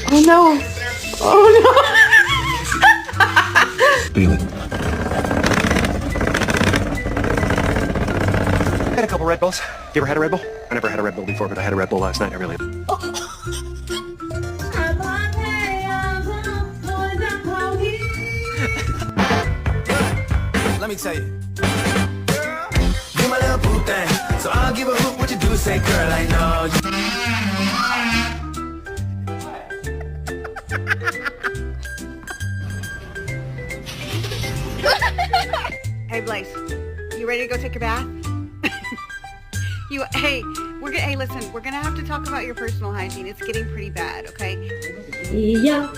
Oh no. Oh no. Feel it. Had a couple Red Bulls. You ever had a Red Bull? I never had a Red Bull before, but I had a Red Bull last night. I really... Let me tell you. You my little boo thing, so I'll give a hoot what you do. Say, girl, I know you. Hey Blaze, you ready to go take your bath? Hey, listen, we're gonna have to talk about your personal hygiene. It's getting pretty bad, okay? Yeah.